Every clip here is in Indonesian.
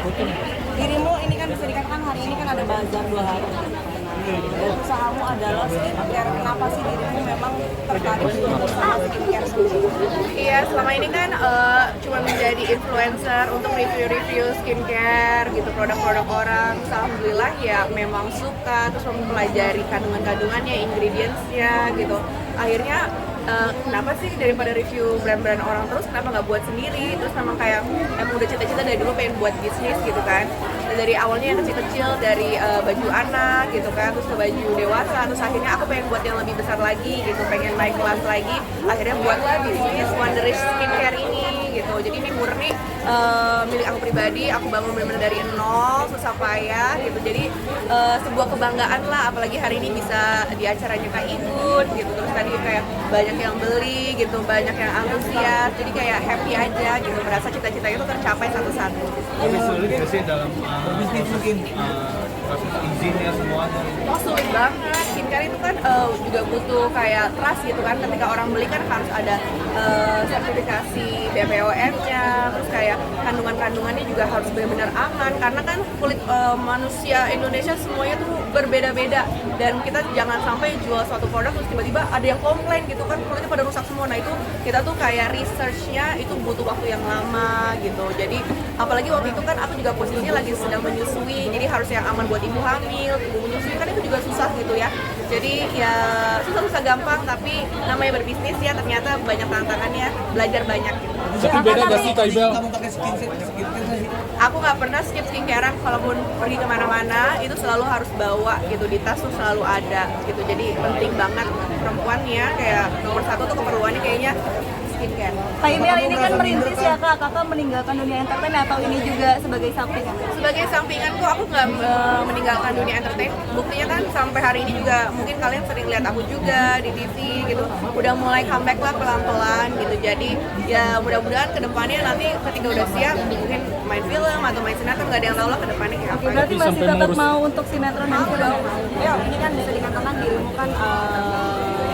Dirimu ini kan bisa dikatakan hari ini kan ada bazar 2 hari. Dan usahamu adalah skincare. Kenapa sih dirimu memang tertarik untuk usaha skincare sendiri? Iya, selama ini kan cuma menjadi influencer untuk review-review skincare gitu, produk-produk orang. Alhamdulillah ya memang suka, terus mempelajari kandungan-kandungannya, ingredients-nya gitu. Akhirnya kenapa sih daripada review brand-brand orang terus, kenapa nggak buat sendiri? Terus memang kayak emang udah cita-cita dari dulu pengen buat bisnis gitu kan. Dan dari awalnya yang kecil-kecil, dari baju anak gitu kan, terus ke baju dewasa, terus akhirnya aku pengen buat yang lebih besar lagi gitu, pengen naik kelas lagi. Akhirnya buatlah bisnis Wonderish Skincare ini gitu. Jadi ini murni milik aku pribadi, aku bangun benar-benar dari nol, susah payah gitu. Jadi sebuah kebanggaan lah, apalagi hari ini bisa di acaranya Kak Igun gitu. Terus tadi kayak banyak yang beli gitu, banyak yang antusias. Jadi kayak happy aja gitu, merasa cita-cita itu tercapai satu-satu. Tapi sulit nggak sih dalam proses izinnya semuanya? Oh, sulit banget. Skincare itu kan juga butuh kayak trust gitu kan. Ketika orang beli kan harus ada sertifikasi BPOM-nya, terus kayak kandungan-kandungannya juga harus benar-benar aman. Karena kan kulit manusia Indonesia semuanya tuh berbeda-beda. Dan kita jangan sampai jual suatu produk terus tiba-tiba ada yang komplain gitu kan, kulitnya pada rusak semua. Nah itu kita tuh kayak research-nya itu butuh waktu yang lama gitu. Jadi apalagi waktu itu kan aku juga posisinya lagi sedang menyusui, jadi harus yang aman buat ibu hamil, ibu menyusui kan itu juga susah gitu ya. Jadi ya susah-susah gampang, tapi namanya berbisnis ya ternyata banyak tantangannya, belajar banyak gitu. Tapi beda gak sih Kak Ibel? Kamu pakai skincare sih? Aku nggak pernah skip skincarean, kalaupun pergi kemana-mana itu selalu harus bawa gitu, di tas tuh selalu ada gitu. Jadi penting banget perempuan ya, kayak nomor satu tuh keperluannya kayaknya skincare. Kak Ibel ini kan merintis ya Kak, kakak meninggalkan dunia entertain atau ini juga sebagai sampingan? Sebagai sampingan kok aku nggak meninggalkan dunia entertain. Buktinya kan sampai hari ini juga mungkin kalian sering lihat aku juga di TV gitu. Udah mulai comeback lah pelan-pelan gitu. Jadi ya mudah-mudahan kedepannya nanti ketika udah siap mungkin main film atau main sinetron, nggak ada yang tahu lah kedepannya kayak apa. Berarti masih sampai tetap ngurus- mau untuk sinetron dan film? Ya, ini kan bisa dikatakan dirimu kan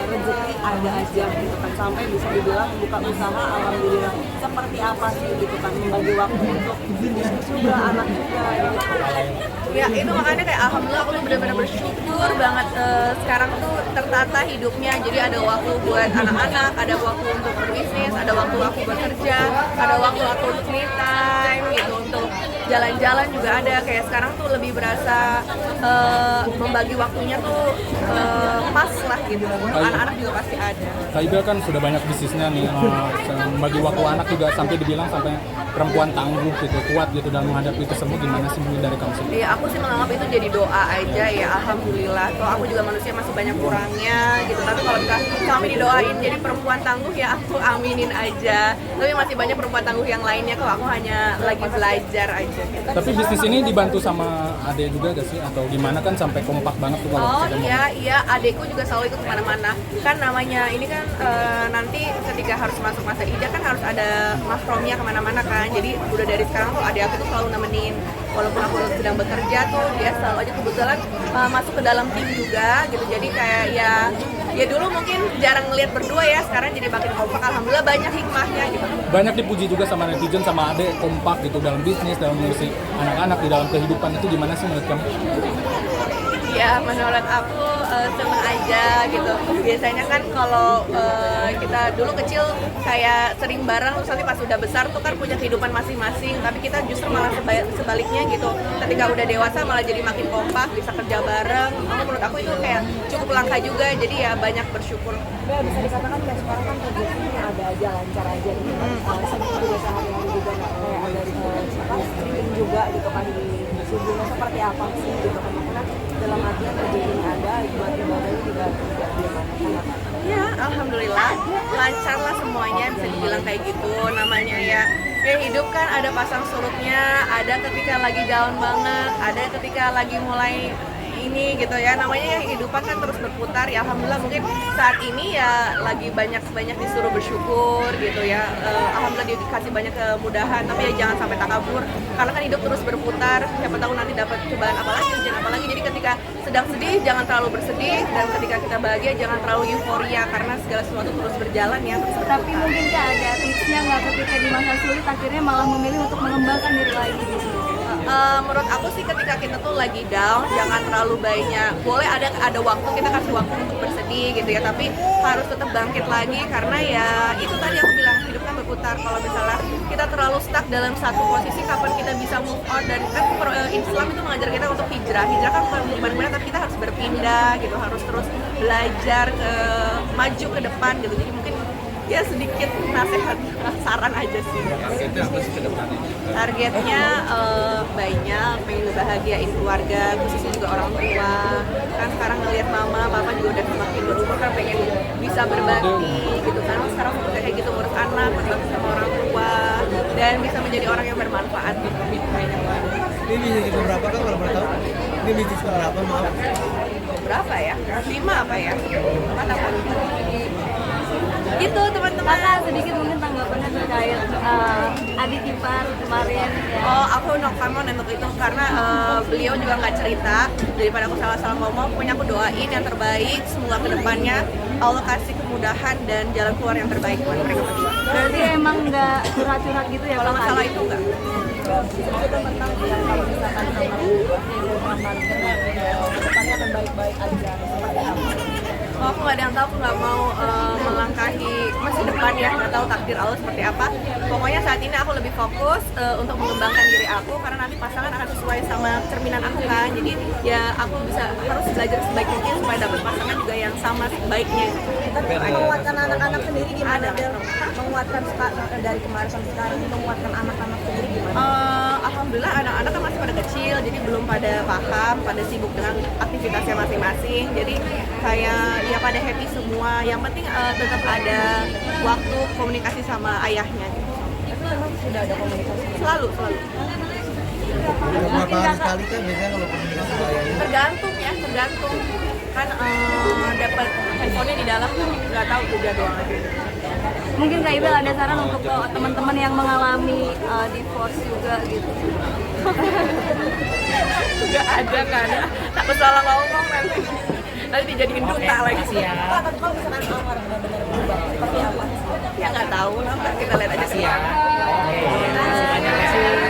rezeki ada aja gitu kan, sampai bisa dibilang buka usaha. Alhamdulillah, seperti apa sih gitu kan membagi waktu untuk bisnis juga, anak juga gitu. Ya itu makanya kayak alhamdulillah aku tuh benar-benar bersyukur banget sekarang tuh tertata hidupnya. Jadi ada waktu buat anak-anak, ada waktu untuk berbisnis, ada waktu aku bekerja, ada waktu aku untuk me time gitu, untuk jalan-jalan juga ada. Kayak sekarang tuh lebih berasa membagi waktunya tuh pas lah gitu. Untuk anak-anak juga pasti ada. Kak Ibel kan sudah banyak bisnisnya nih, bagi waktu anak juga sampai dibilang sampai perempuan tangguh gitu, kuat gitu dalam menghadapi itu semua. Gimana sih mungkin dari kamu sendiri? Iya, aku sih menganggap itu jadi doa aja ya, alhamdulillah. Toh aku juga manusia masih banyak kurangnya gitu. Tapi kalau kami didoain jadi perempuan tangguh ya aku aminin aja. Tapi masih banyak perempuan tangguh yang lainnya kok, aku hanya lagi belajar aja gitu. Tapi bisnis ini dibantu sama Ade juga gak sih? Atau gimana kan sampai kompak banget tuh kalau Oh kita mau- iya, adekku juga selalu ikut kemana-mana. Kan namanya ini kan nanti ketika harus masuk masa idah kan harus ada mahramnya kemana-mana kan. Jadi udah dari sekarang tuh adek aku tuh selalu nemenin. Walaupun aku sedang bekerja tuh dia selalu aja kebetulan masuk ke dalam tim juga gitu. Jadi kayak ya dulu mungkin jarang ngeliat berdua ya, sekarang jadi makin kompak. Alhamdulillah banyak hikmahnya gitu. Banyak dipuji juga sama netizen sama Ade kompak gitu dalam bisnis, dalam ngurusin anak-anak di dalam kehidupan. Itu gimana sih menurut kamu? Ya menurut aku seneng aja gitu. Biasanya kan kalau kita dulu kecil kayak sering bareng, terus nanti pas udah besar tuh kan punya kehidupan masing-masing. Tapi kita justru malah sebaliknya gitu. Ketika udah dewasa malah jadi makin kompak, bisa kerja bareng. Menurut aku itu kayak cukup langka juga. Jadi ya banyak bersyukur. Ya bisa dikatakan kayak sekarang kan rezekinya ada aja, lancar aja gitu kan. Sebenarnya juga sehari-hari juga nggak kayak ada streaming juga gitu kan di subuhnya seperti apa sih gitu kan. Karena dalam artian rezekinya ada, buat ibadahnya juga tidak gimana. Ya, alhamdulillah lancar lah semuanya, bisa dibilang kayak gitu. Namanya ya hidup kan ada pasang surutnya, ada ketika lagi down banget, ada ketika lagi mulai ini gitu ya. Namanya ya kehidupan kan terus berputar. Ya alhamdulillah mungkin saat ini ya lagi banyak disuruh bersyukur gitu ya. Alhamdulillah dikasih banyak kemudahan, tapi ya jangan sampai takabur karena kan hidup terus berputar. Siapa tahu nanti dapat cobaan apa lagi, ujian apa lagi. Jadi ketika sedang sedih jangan terlalu bersedih, dan ketika kita bahagia jangan terlalu euforia karena segala sesuatu terus berjalan ya. Terus Tapi mungkin Kak ada tipsnya nggak ketika di masa sulit akhirnya malah memilih untuk mengembangkan diri lagi di sini? Menurut aku sih ketika kita tuh lagi down, jangan terlalu banyak. Boleh ada waktu, kita kasih waktu untuk bersedih gitu ya, tapi harus tetap bangkit lagi karena ya itu tadi aku bilang hidup kan berputar. Kalau misalnya kita terlalu stuck dalam satu posisi, kapan kita bisa move on? Dan kan Islam itu mengajar kita untuk hijrah. Hijrah kan bukan gimana-gimana, tapi kita harus berpindah gitu, harus terus belajar maju ke depan gitu. Jadi mungkin ya sedikit nasihat, saran aja sih. Targetnya apa sih ke depannya? Targetnya banyak, pengen bahagiain keluarga, khususnya juga orang tua. Kan sekarang ngelihat mama, papa juga udah semakin berumur, kan pengen bisa berbakti gitu kan. Sekarang udah kayak gitu ngurus anak, berbakti sama orang tua, dan bisa menjadi orang yang bermanfaat gitu. Banyak banget. Ini bisnis berapa kan kalau boleh tahu? Ini bisnis berapa maaf? Berapa ya? 5 apa ya? 4 apa? Gitu teman-teman. Kakak sedikit mungkin tanggapannya terkait adik ipar kemarin ya. Oh, aku no comment untuk itu karena beliau juga nggak cerita. Daripada aku salah-salah ngomong, pokoknya aku doain yang terbaik. Semoga kedepannya Allah kasih kemudahan dan jalan keluar yang terbaik buat mereka berdua. Berarti emang nggak curhat-curhat gitu ya Kalau Kak? masalah itu enggak. Itu tentang yang kalau misalkan sama depannya akan baik-baik aja seperti apa? Oh, aku nggak ada yang tahu, aku nggak mau melangkahi masa depan ya, nggak tahu takdir Allah seperti apa. Pokoknya saat ini aku lebih fokus untuk mengembangkan diri aku karena nanti pasangan akan sesuai sama cerminan aku kan. Jadi ya aku harus belajar sebaik mungkin supaya dapat pasangan juga yang sama baiknya. Tapi menguatkan anak-anak sendiri gimana Del? Menguatkan dari kemarin sampai sekarang, menguatkan anak-anak sendiri gimana? Alhamdulillah anak-anak kan masih pada kecil, jadi belum pada paham, pada sibuk dengan aktivitasnya masing-masing. Jadi kayak ya pada happy semua. Yang penting tetap ada waktu komunikasi sama ayahnya. Gitu. Itu memang sudah ada komunikasi. Selalu. Berapa hari sekali kan biasanya kalau komunikasi bayarnya? Tergantung ya, tergantung. Kan dapat handphonenya di dalam, nggak tahu juga doang aja. Mungkin Kak Ibel ada saran untuk teman-teman yang mengalami divorce juga gitu. Nggak ada. Takut salah ngomong nanti dijadiin duta lagi. Pak, tapi kalau misalkan Amar benar-benar berubah, seperti apa? Ya nggak tahu lah, kita lihat aja sih. Terima kasih.